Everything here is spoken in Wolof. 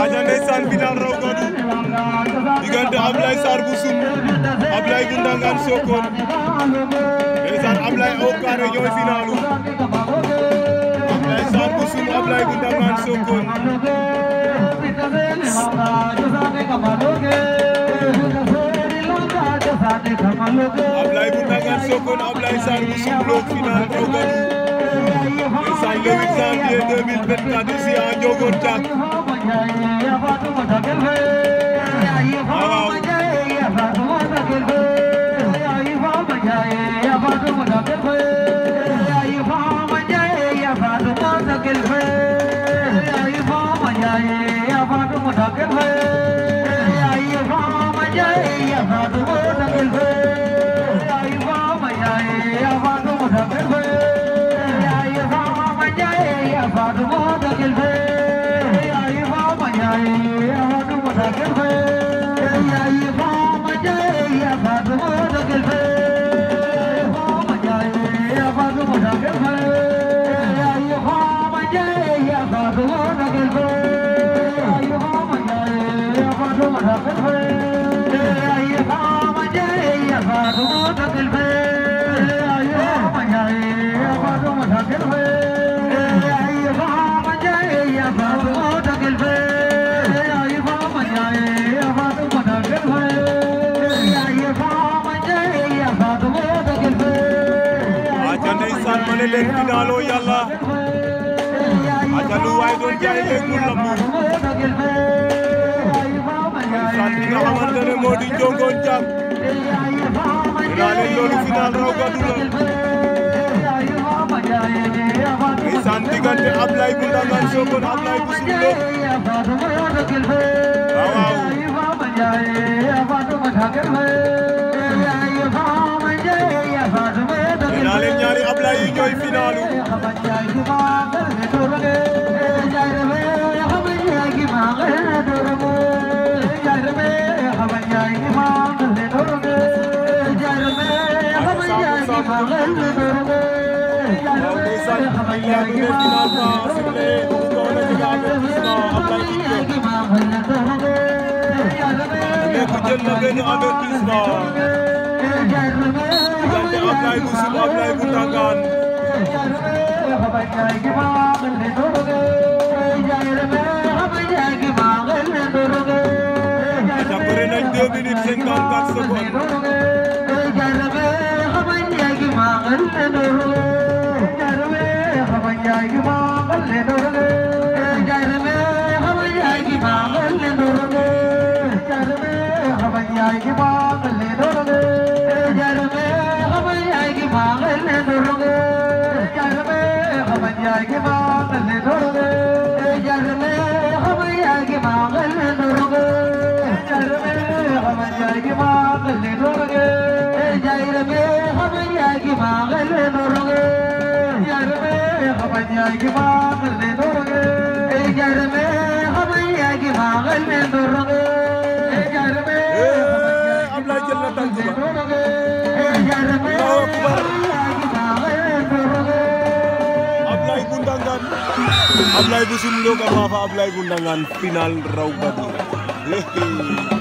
aja ndeysaan final raw gadu diggante Ablaye Sarr bu Sum Ablaye bu Ndangaan Sokone ndeysaan Ablaye au carré ñooy finalu Ablaye Sarr bu Sum Ablaye bu Ndangaan Sokone Ablaye bu Ndangaan Sokone Ablaye Sarr bu Sum bloc final raw gadu ndeysaan le 8 janvier 2024 ici à Ndiogone Thiak waaw ma ne leen finalo yàlla aja lu waay doon jaay léegi mu lambu ndeysaan bi nga xamante ne moo di Ndiogone Thiak dinaa leen loolu final raw gadu la ndeysaan diggante Ablaye bu Ndangaan Sokone Ablaye bu Sum lo waaw dinaa leen ñaari Ablaye yi ñooy finalu jël na benn avertissement diggante Ablaye bu Sum Ablaye bu Ndangaan aja bëre nañ 2 minutes 54 secondes Ablaye jël na tànk ba Allahu akbar Ablaye bu Ndangaan Ablaye bu Sum lo ka fa Ablaye bu Ndangaan final raw gadu